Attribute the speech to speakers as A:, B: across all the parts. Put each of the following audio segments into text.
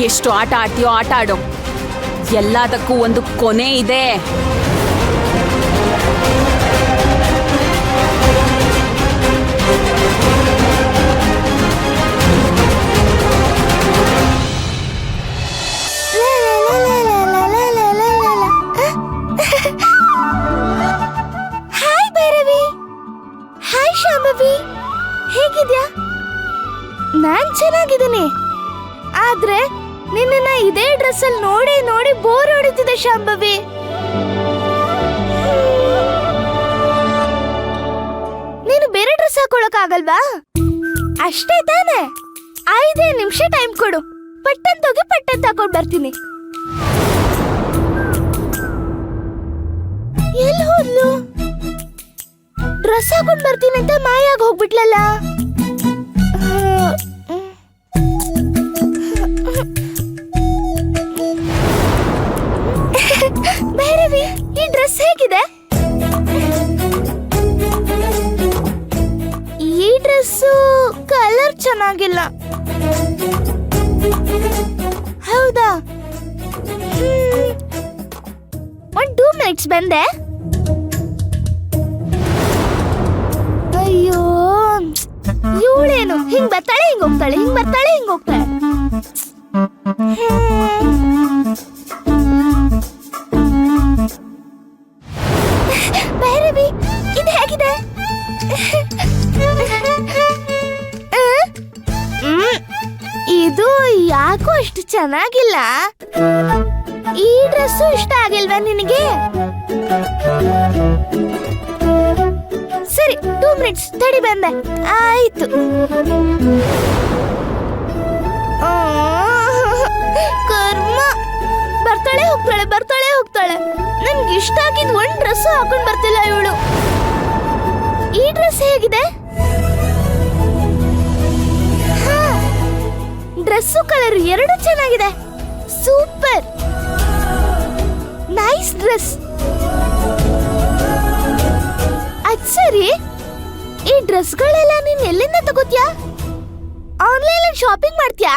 A: ಎಷ್ಟು ಆಟ ಆಡ್ತೀಯೋ ಆಟ ಆಡು, ಎಲ್ಲದಕ್ಕೂ ಒಂದು ಕೊನೆ ಇದೆ.
B: ಹಾಯ್ ಭೈರವಿ. ಹಾಯ್ ಶಾಂಭವಿ, ಹೇಗಿದ್ಯಾ? ನಾನ್ ಚೆನ್ನಾಗಿದ್ದೀನಿ. ಆದ್ರೆ ನಿನ್ನ ಇದೇ ಡ್ರೆಸ್ ಅಲ್ಲಿ ನೋಡಿ ನೋಡಿ ಬೋರ್ ಹೊಡಿತಿದೆ ಶಾಂಭವಿ. ನೀನು ಬೇರೆ ಡ್ರೆಸ್ ಹಾಕೊಳಕ್ ಆಗಲ್ವಾ? ಅಷ್ಟೇ ತಾನೆ, 5 ನಿಮಿಷ ಟೈಮ್ ಕೊಡು, ಪಟ್ಟಂತ ಹೋಗಿ ಪಟ್ಟಂತ ಹಾಕೊಂಡ್ ಬರ್ತೀನಿ. ಎಲ್ಲಿ ಹೋದ್ಲು? ಡ್ರೆಸ್ ಹಾಕೊಂಡ್ ಬರ್ತೀನಿ ಅಂತ ಮಾಯಾಗ ಹೋಗ್ಬಿಟ್ಲಲ್ಲ. ಭೈರವಿ, ಈ ಡ್ರೆಸ್ ಹೇಗಿದೆ? ಈ ಡ್ರೆಸ್ಸು ಕಲರ್ ಚೆನ್ನಾಗಿಲ್ಲ. ಹೌದಾ? 2 ಮಿನಿಟ್ಸ್ ಬಂದೆ. ಅಯ್ಯೋ, ಇವಳೇನು ಹಿಂಗ್ ಬರ್ತಾಳೆ ಹಿಂಗ್ ಹೋಗ್ತಾಳೆ, ಹಿಂಗ್ ಬರ್ತಾಳೆ ಹಿಂಗ್ ಹೋಗ್ತಾಳೆ. ಭೈರವಿ, ಇದು ಹೇಗಿದೆ? ಇದು ಯಾಕೋ ಅಷ್ಟು ಚೆನ್ನಾಗಿಲ್ಲ. ಈ ಡ್ರೆಸ್ಸು ಇಷ್ಟ ಆಗಿಲ್ವಾ ನಿನಗೆ? ಸರಿ, 2 ಮಿನಿಟ್ಸ್ ತಡಿ, ಬಂದೆ. ಆಯ್ತು. ಕರ್ಮ, ಬರ್ತಾಳೆ ಹೋಗ್ತಾಳೆ ಬರ್ತಾಳೆ ಹೋಗ್ತಾಳೆ. ನನ್ಗೆ ಇಷ್ಟ ಆಗಿದ್ ಒಂದ್ ಡ್ರೆಸ್ ಹಾಕೊಂಡ್ ಬರ್ತಿಲ್ಲ ಇವಳು. ಈ ಡ್ರೆಸ್ ಹೇಗಿದೆ? ಡ್ರೆಸ್ಸು ಕಲರ್ ಎರಡು ಚೆನ್ನಾಗಿದೆ. Super, nice dress. ಅದ್ ಸರಿ, ಈ ಡ್ರೆಸ್ಗಳೆಲ್ಲ ನೀನ್ ಎಲ್ಲಿಂದ ತಗೋತ್ಯಾ? ಆನ್ಲೈನ್ ಶಾಪಿಂಗ್ ಮಾಡ್ತೀಯಾ?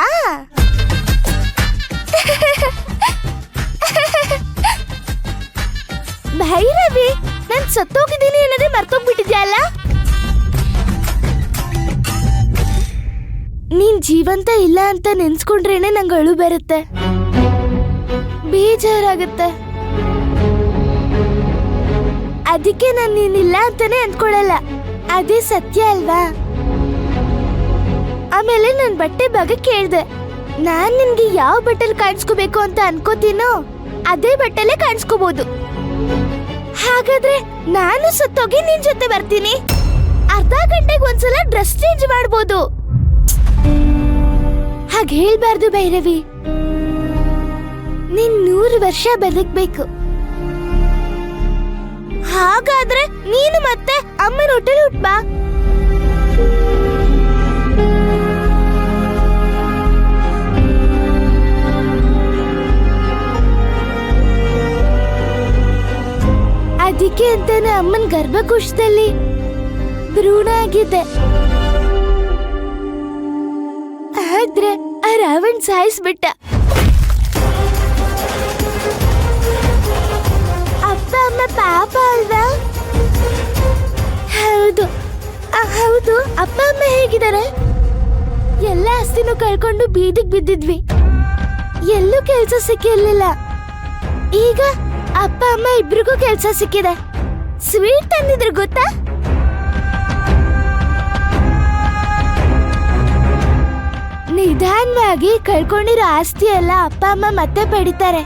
B: ಭೈರವಿ, ನಾನ್ ಸತ್ತೋಗಿದ್ದೀನಿ ಅನ್ನೋದೇ ಮರ್ತೋಗ್ಬಿಟ್ಟಿದ್ಯಾ ಅಲ್ಲ? ನೀನ್ ಜೀವಂತ ಇಲ್ಲ ಅಂತ ನೆನ್ಸ್ಕೊಂಡ್ರೇನೆ ನಂಗೆ ಅಳು ಬರುತ್ತೆ, ಬೇಜಾರಾಗುತ್ತೆ. ಅದಕ್ಕೆ ನಾನು ನೀನಿಲ್ಲ ಅಂತಾನೆ ಅಂದ್ಕೊಳಲ್ಲ, ಅದೇ ಸತ್ಯ ಅಲ್ವಾ? ಆಮೇಲೆ ನನ್ ಬಟ್ಟೆ ಬಗ್ಗೆ ಕೇಳ್ದೆ. ನಾನ್ ನಿನ್ಗೆ ಯಾವ ಬಟ್ಟೆಲ್ ಕಾಣಿಸ್ಕೋಬೇಕು ಅಂತ ಅನ್ಕೋತೀನೋ ಅದೇ ಬಟ್ಟೆಲೆ ಕಾಣಿಸ್ಕೋಬಹುದು. ಹಾಗಾದ್ರೆ ನಾನು ಸತ್ತೋಗಿ ನಿನ್ ಜೊತೆ ಬರ್ತೀನಿ. ಅರ್ಧ ಗಂಟೆಗೆ ಒಂದ್ಸಲ ಡ್ರೆಸ್ ಚೇಂಜ್ ಮಾಡ್ಬೋದು. ಹಾಗೆ ಹೇಳ್ಬಾರ್ದು ಭೈರವಿ. ನೀನ್ 100 ವರ್ಷ ಬದುಕ್ಬೇಕು. ಹಾಗಾದ್ರೆ ನೀನು ಮತ್ತೆ ಅಮ್ಮನ ಹೊಟ್ಟೆಲಿ ಹುಟ್ಬಾ. ಅದಕ್ಕೆ ಅಂತಾನೆ ಅಮ್ಮನ ಗರ್ಭಕೋಶದಲ್ಲಿ ಭ್ರೂಣ ಆಗಿದೆ. ಆದ್ರೆ ಆ ರಾವಣ್ ಸಾಯಿಸ್ಬಿಟ್ಟ. ಅಪ್ಪ ಅಮ್ಮ ಪಾಪ ಅಲ್ವಾ? ಹೌದು ಹೌದು. ಅಪ್ಪ ಅಮ್ಮ ಹೇಗಿದ್ದಾರೆ? ಎಲ್ಲ ಆಸ್ತಿನೂ ಕಳ್ಕೊಂಡು ಬೀದಿಗೆ ಬಿದ್ದಿದ್ವಿ, ಎಲ್ಲೂ ಕೆಲ್ಸ ಸಿಕ್ಕಿರ್ಲಿಲ್ಲ. ಈಗ ಅಪ್ಪ ಅಮ್ಮ ಇಬ್ರಿಗೂ ಕೆಲ್ಸ ಸಿಕ್ಕಿದೆ. ಸ್ವೀಟ್ ತಂದಿದ್ರು ಗೊತ್ತಾ? ನಿಧಾನವಾಗಿ ಕಳ್ಕೊಂಡಿರೋ ಆಸ್ತಿ ಎಲ್ಲ ಅಪ್ಪ ಅಮ್ಮ ಮತ್ತೆ ಪಡಿತಾರೆ.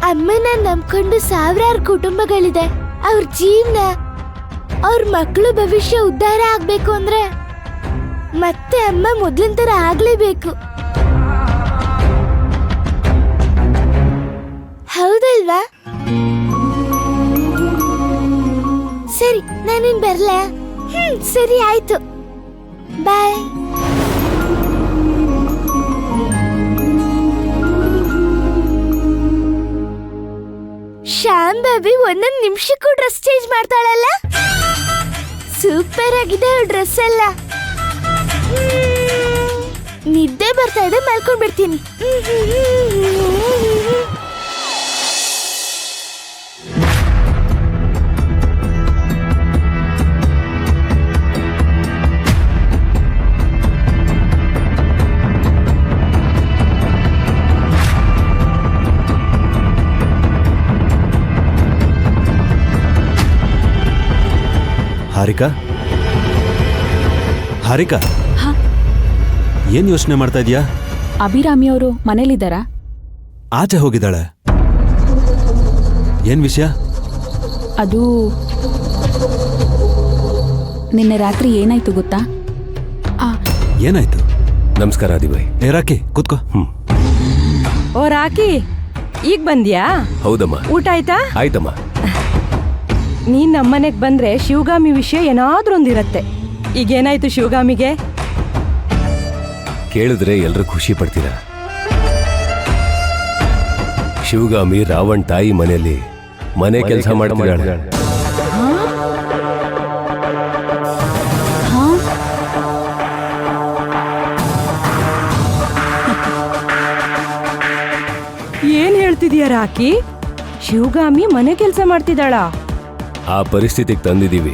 B: ಅಮ್ಮನ ನಂಬ್ಕೊಂಡು ಸಾವಿರಾರು ಕುಟುಂಬಗಳಿದೆ. ಅವ್ರ ಜೀವನ, ಅವ್ರ ಮಕ್ಕಳು ಭವಿಷ್ಯ ಉದ್ಧಾರ ಆಗ್ಬೇಕು ಅಂದ್ರೆ ಮತ್ತೆ ಅಮ್ಮ ಮೊದ್ಲಿನ ತರ ಆಗ್ಲೇಬೇಕು. ಹೌದಲ್ವಾ? ಸರಿ, ನಾನಿನ್ ಬರ್ಲಾ? ಸರಿ ಆಯ್ತು, ಬಾಯ್. ಶಾಂಭವಿ ಒಂದೊಂದು ನಿಮಿಷಕ್ಕೂ ಡ್ರೆಸ್ ಚೇಂಜ್ ಮಾಡ್ತಾಳಲ್ಲ. ಸೂಪರ್ ಆಗಿದೆ ಡ್ರೆಸ್ ಎಲ್ಲ. ನಿದ್ದೆ ಬರ್ತಾ ಇದೆ, ಮಲ್ಕೊಂಡ್ಬಿಡ್ತೀನಿ.
C: ಹಾರಿಕಾ, ಹಾರಿಕಾ,
A: ಹಾ?
C: ಏನ್ ಯೋಚನೆ ಮಾಡ್ತಾ ಇದೀಯಾ?
A: ಅಭಿರಾಮಿ ಅವರು ಮನೇಲಿದ್ದಾರಾ?
C: ಆಚೆ ಹೋಗಿದ್ದಾಳೆ. ಏನ್ ವಿಷಯ?
A: ಅದು ನಿನ್ನೆ ರಾತ್ರಿ ಏನಾಯ್ತು ಗೊತ್ತಾ?
C: ಏನಾಯ್ತು?
D: ನಮಸ್ಕಾರ ಆದಿಬಾಯ್.
C: ರಾಕಿ ಕೂತ್ಕೋ.
E: ಓ ರಾಕಿ, ಈಗ ಬಂದ್ಯಾ?
D: ಹೌದಮ್ಮ.
E: ಊಟ ಆಯ್ತಾ?
D: ಆಯ್ತಮ್ಮ.
E: ನೀನ್ ನಮ್ಮನೆಗ್ ಬಂದ್ರೆ ಶಿವಗಾಮಿ ವಿಷಯ ಏನಾದ್ರೂ ಒಂದಿರತ್ತೆ. ಈಗೇನಾಯ್ತು ಶಿವಗಾಮಿಗೆ?
D: ಕೇಳಿದ್ರೆ ಎಲ್ರೂ ಖುಷಿ ಪಡ್ತೀರಾ? ಶಿವಗಾಮಿ ರಾವಣ್ ತಾಯಿ ಮನೆಯಲ್ಲಿ ಮನೆ ಕೆಲಸ ಮಾಡ್ತಿದ್ದಾಳೆ.
A: ಹಾ?
E: ಏನ್ ಹೇಳ್ತಿದ್ಯಾ ರಾಕಿ? ಶಿವಗಾಮಿ ಮನೆ ಕೆಲಸ ಮಾಡ್ತಿದ್ದಾಳ?
D: ಆ ಪರಿಸ್ಥಿತಿಗೆ ತಂದಿದ್ದೀವಿ.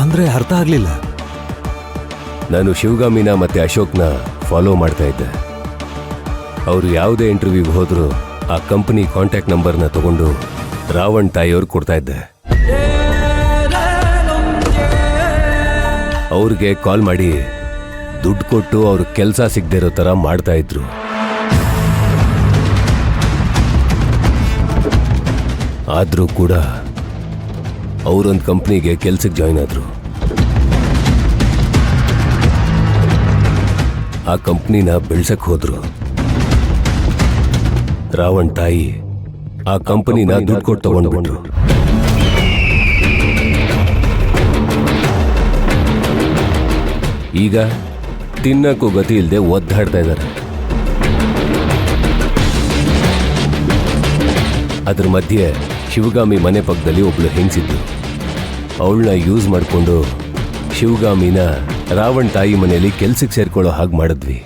C: ಅಂದ್ರೆ ಅರ್ಥ ಆಗ್ಲಿಲ್ಲ.
D: ನಾನು ಶಿವಗಾಮಿನ ಮತ್ತೆ ಅಶೋಕ್ನ ಫಾಲೋ ಮಾಡ್ತಾ ಇದ್ದೆ. ಅವರು ಯಾವುದೇ ಇಂಟರ್ವ್ಯೂಗೆ ಹೋದ್ರು ಆ ಕಂಪನಿ ಕಾಂಟ್ಯಾಕ್ಟ್ ನಂಬರ್ನ ತಗೊಂಡು ರಾವಣ್ ತಾಯಿಯವ್ರಿಗೆ ಕೊಡ್ತಾ ಇದ್ದೆ. ಅವ್ರಿಗೆ ಕಾಲ್ ಮಾಡಿ ದುಡ್ಡು ಕೊಟ್ಟು ಅವ್ರ ಕೆಲಸ ಸಿಗದೆ ಇರೋ ಥರ ಮಾಡ್ತಾ ಇದ್ರು. ಆದರೂ ಕೂಡ ಅವರೊಂದು ಕಂಪ್ನಿಗೆ ಕೆಲ್ಸಕ್ಕೆ ಜಾಯ್ನ್ ಆದ್ರು. ಆ ಕಂಪ್ನಿನ ಬೆಳ್ಸಕ್ ಹೋದ್ರು. ರಾವಣ್ ತಾಯಿ ಆ ಕಂಪನಿನ ದುಡ್ಡು ಕೊಟ್ಟು ತಗೊಂಡ್ಬಿಟ್ರು. ಈಗ ತಿನ್ನಕ್ಕೂ ಗತಿ ಇಲ್ಲದೆ ಒದ್ದಾಡ್ತಾ ಇದ್ದಾರೆ. ಅದ್ರ ಮಧ್ಯೆ ಶಿವಗಾಮಿ ಮನೆ ಪಕ್ಕದಲ್ಲಿ ಒಬ್ಳು ಹೆಂಗಸಿದ್ಲು. ಅವಳನ್ನ ಯೂಸ್ ಮಾಡಿಕೊಂಡು ಶಿವಗಾಮಿನ ರಾವಣ್ ತಾಯಿ ಮನೆಯಲ್ಲಿ ಕೆಲ್ಸಕ್ಕೆ ಸೇರ್ಕೊಳ್ಳೋ ಹಾಗೆ ಮಾಡಿದ್ವಿ.